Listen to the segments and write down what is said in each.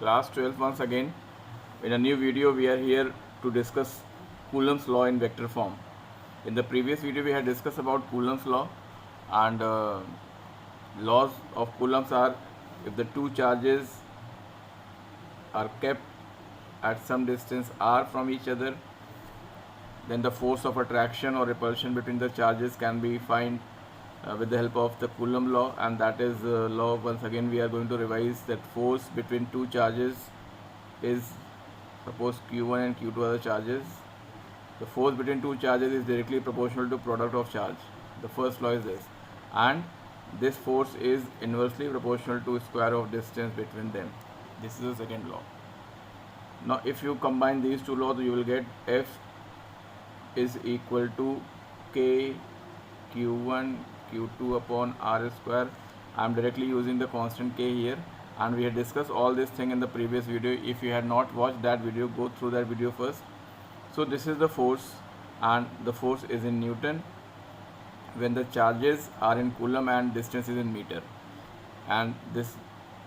Class 12 once again. In a new video we are here to discuss Coulomb's law in vector form. In the previous video we had discussed about Coulomb's law, and laws of Coulomb's are: if the two charges are kept at some distance r from each other, then the force of attraction or repulsion between the charges can be found with the help of the Coulomb law, and that is law. Once again we are going to revise that force between two charges is, suppose q1 and q2 are the charges. The force between two charges is directly proportional to product of charge. The first law is this, and this force is inversely proportional to square of distance between them. This is the second law. Now if you combine these two laws, you will get F is equal to K q1 q2 upon r square. I am directly using the constant k here, and we had discussed all this thing in the previous video. If you had not watched that video, go through that video first. So this is the force, and the force is in Newton when the charges are in Coulomb and distance is in meter, and this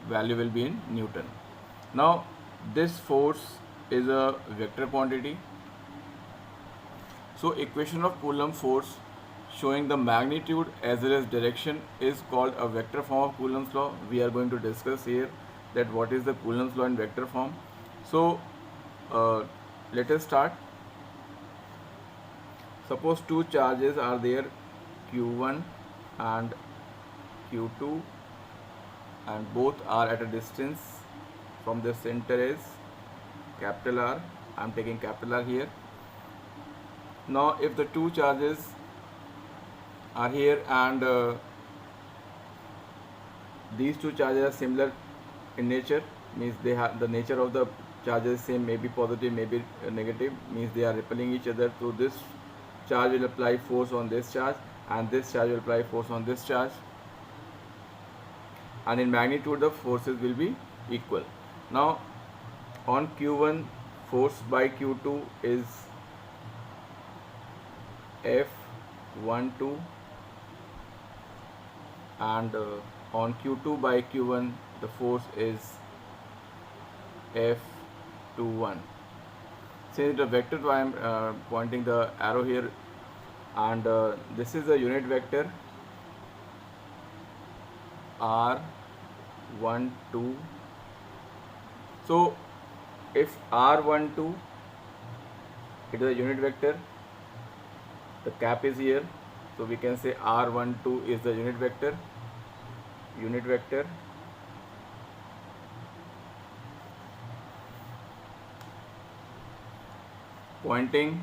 value will be in Newton. Now this force is a vector quantity. So equation of Coulomb force showing the magnitude as well as direction is called a vector form of Coulomb's law. We are going to discuss here that what is the Coulomb's law in vector form. So let us start. Suppose two charges are there, q1 and q2, and both are at a distance from the center is capital R. I am taking capital R here. Now if the two charges are here, and these two charges are similar in nature, means they have the nature of the charges same, maybe positive, maybe negative, means they are repelling each other. So this charge will apply force on this charge, and this charge will apply force on this charge, and in magnitude the forces will be equal. Now on q1, force by q2 is F12, and on q2 by q1 the force is F21. Since it's a vector, so I am pointing the arrow here, and this is a unit vector R12. So if R12 it is a unit vector, the cap is here, so we can say R12 is the unit vector pointing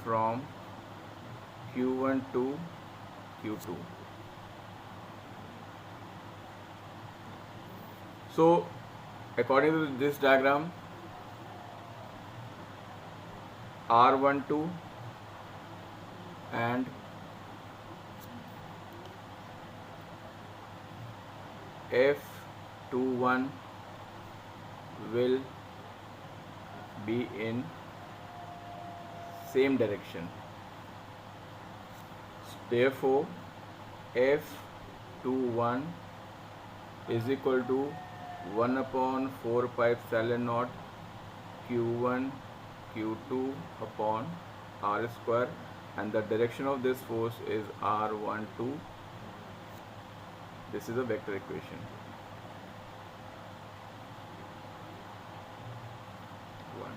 from q1 to q2. So according to this diagram, R12 and F21 will be in same direction. Therefore F21 is equal to 1 upon 4 pi epsilon naught q1 q2 upon r square, and the direction of this force is R12. This is a vector equation. 1.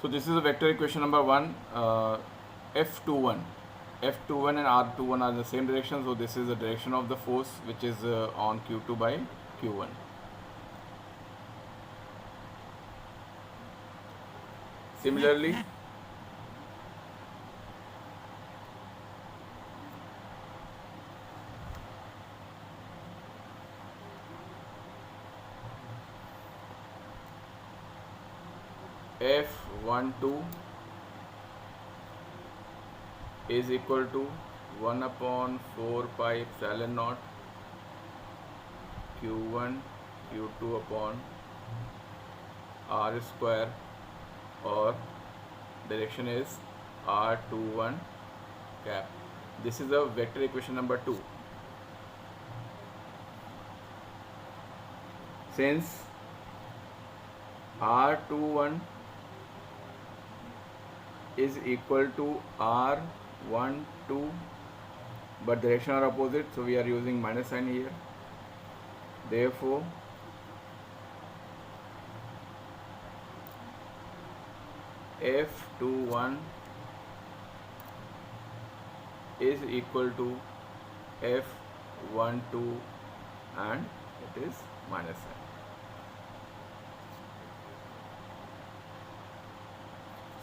So this is a vector equation number 1. F21 and R21 are in the same direction, so this is the direction of the force which is on q2 by q1. Similarly, F12 is equal to 1 upon 4 pi epsilon naught q1 q2 upon r square, or direction is r21 cap. This is the vector equation number 2. Since r21 is equal to r12 but direction are opposite, so we are using minus sign here. Therefore F21 is equal to F12 and it is minus sign.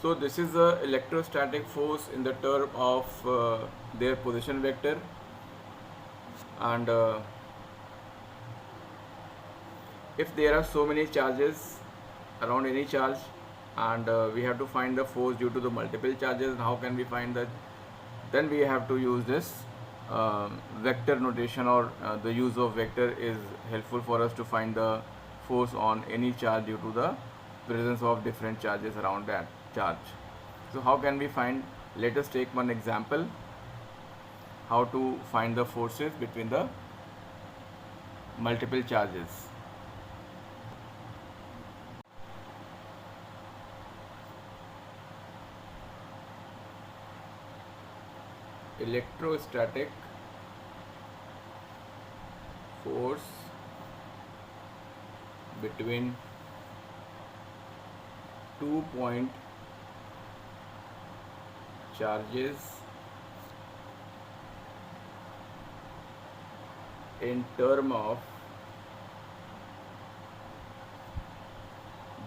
So this is the electrostatic force in the term of their position vector, and if there are so many charges around any charge and we have to find the force due to the multiple charges, how can we find that? Then we have to use this vector notation, or the use of vector is helpful for us to find the force on any charge due to the presence of different charges around that charge. So how can we find? Let us take one example how to find the forces between the multiple charges. Electrostatic force between 2-point charges in term of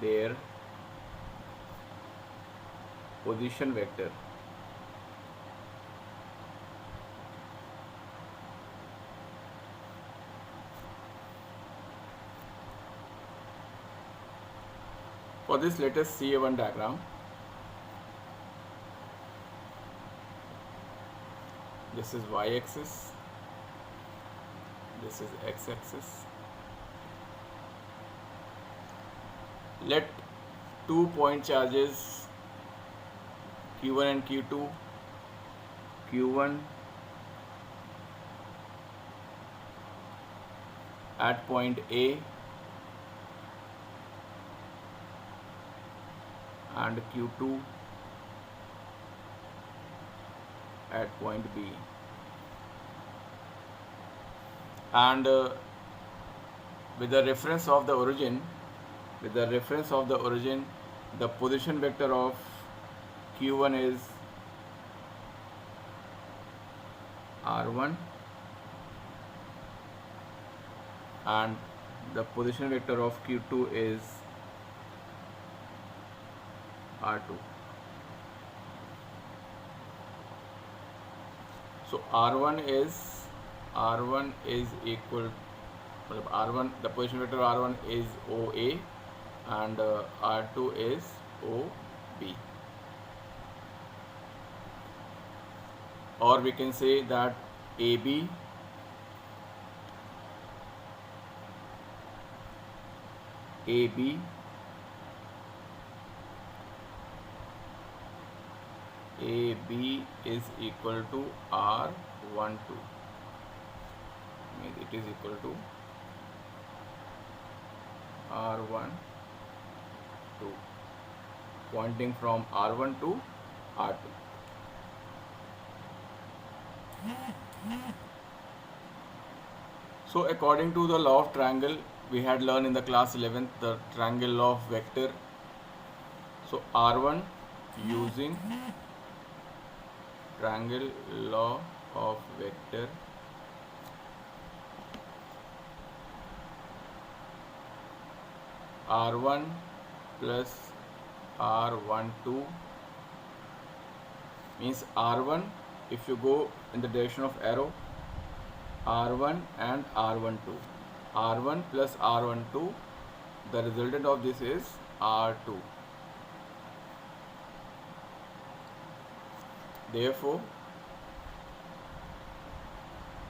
their position vector. For this, let us see one diagram. This is y-axis, this is x-axis. Let 2-point charges Q1 and Q2, Q1 at point A and Q2 at point B, and with the reference of the origin, the position vector of Q1 is R1 and the position vector of Q2 is R2. So R1 is equal, R1, the position vector R1 is OA and R2 is OB, or we can say that AB is equal to R12, means it is equal to R12, pointing from R1 to R2. So according to the law of triangle, we had learned in the class 11th the triangle law of vector. So R1, using triangle law of vector, R1 plus R12 means R1, if you go in the direction of arrow, R1 and R12, R1 plus R12, the resultant of this is R2. Therefore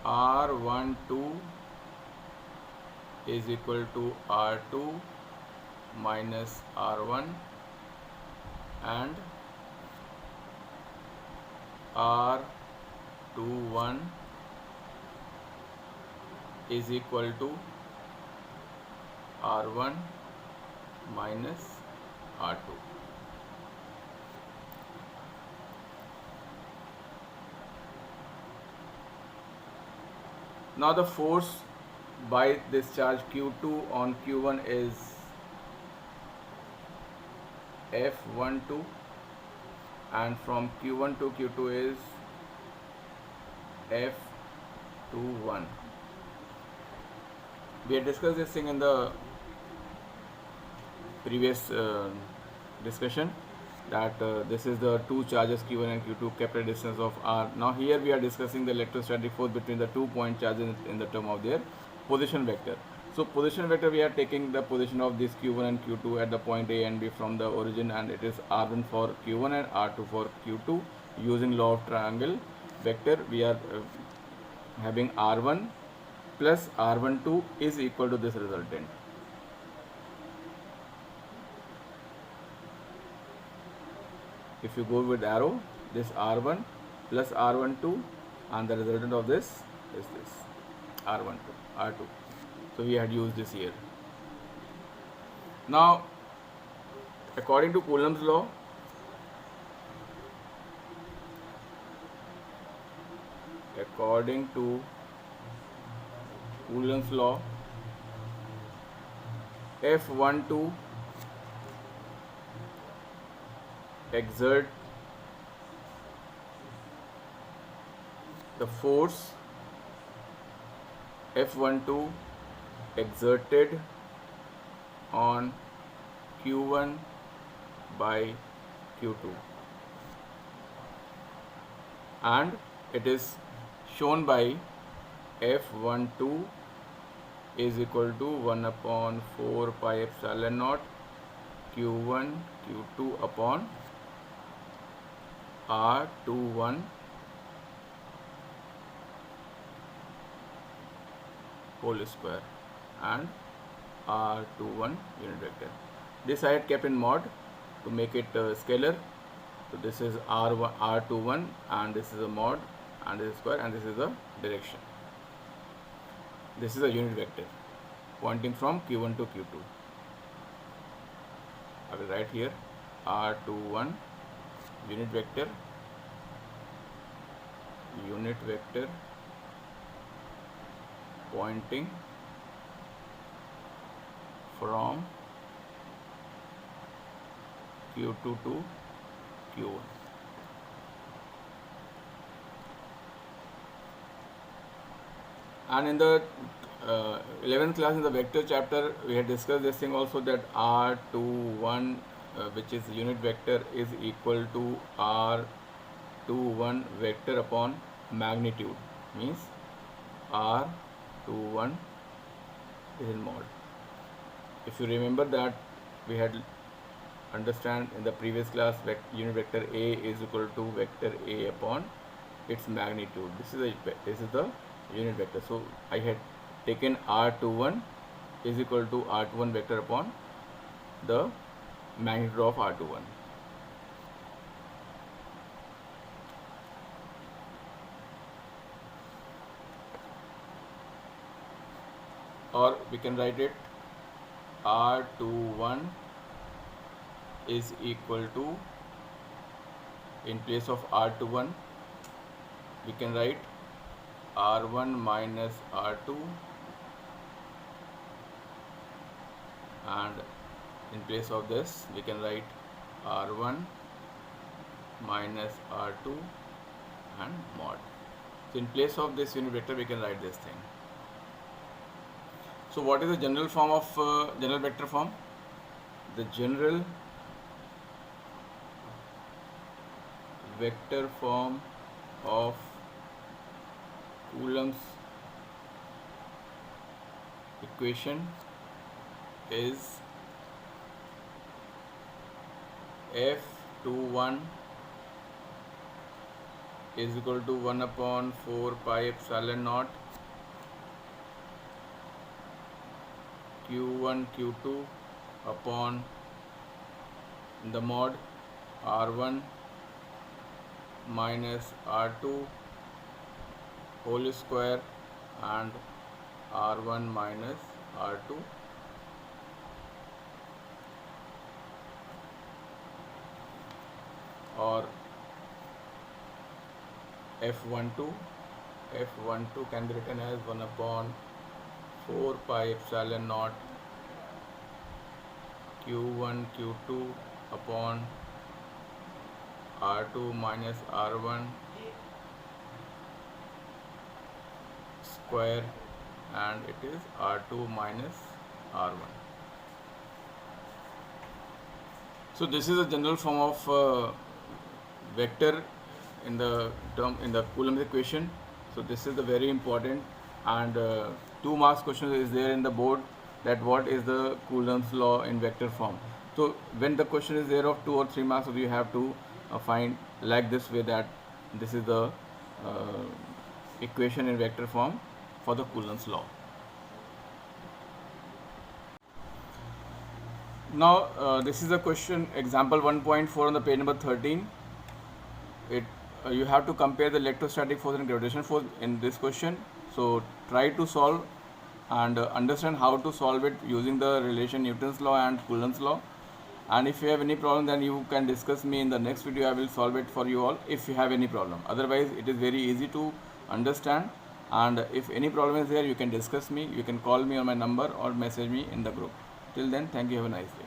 R12 is equal to R2 minus R1 and R21 is equal to R1 minus R2. Now the force by this charge Q2 on Q1 is F12, and from Q1 to Q2 is F21. We had discussed this thing in the previous discussion, that this is the two charges Q1 and Q2 kept at a distance of R. Now here we are discussing the electrostatic force between the 2 point charges in the term of their position vector. So position vector, we are taking the position of this Q1 and Q2 at the point A and B from the origin, and it is R1 for Q1 and R2 for Q2. Using law of triangle vector, we are having R1 plus R12 is equal to this resultant. If you go with arrow, this R1 plus R12, and the resultant of this is this R12, R2. So we had used this here. Now, according to Coulomb's law, F12 exert the force F12 exerted on Q1 by Q2, and it is shown by F12 is equal to 1 upon 4 pi epsilon naught Q1 Q2 upon R21 whole square and R21 unit vector. This I had kept in mod to make it scalar. So this is R21 and this is a mod and this is square and this is the direction. This is a unit vector pointing from Q1 to Q2. I will write here R21 unit vector pointing from Q2 to Q1. And in the 11th class in the vector chapter, we had discussed this thing also, that R21 which is unit vector is equal to R21 vector upon magnitude, means R21 is in mod. If you remember that we had understand in the previous class, unit vector A is equal to vector A upon its magnitude. This is the unit vector. So I had taken R21 is equal to R21 vector upon the magnitude of R21. Or we can write it R21 is equal to, in place of R21 we can write R1 minus R2, and in place of this we can write R1 minus R2 and mod. So in place of this unit vector we can write this thing. So what is the general form of general vector form? The general vector form of Coulomb's equation is F21 is equal to 1 upon 4 pi epsilon naught Q1 Q2 upon the mod R1 minus R2 whole square and R1 minus R2 or F12 can be written as 1 upon 4 pi epsilon naught Q1 Q2 upon R2 minus R1 square, and it is R2 minus R1. So this is a general form of vector in the Coulomb's equation. So this is the very important, and 2 marks question is there in the board, that what is the Coulomb's law in vector form. So when the question is there of 2 or 3 marks, so you have to find like this way, that this is the equation in vector form for the Coulomb's law. Now this is a question, example 1.4 on the page number 13. You have to compare the electrostatic force and gravitational force in this question. So try to solve and understand how to solve it using the relation Newton's law and Coulomb's law. And if you have any problem, then you can discuss me in the next video. I will solve it for you all if you have any problem. Otherwise, it is very easy to understand, and if any problem is there, you can discuss me. You can call me on my number or message me in the group. Till then, thank you. Have a nice day.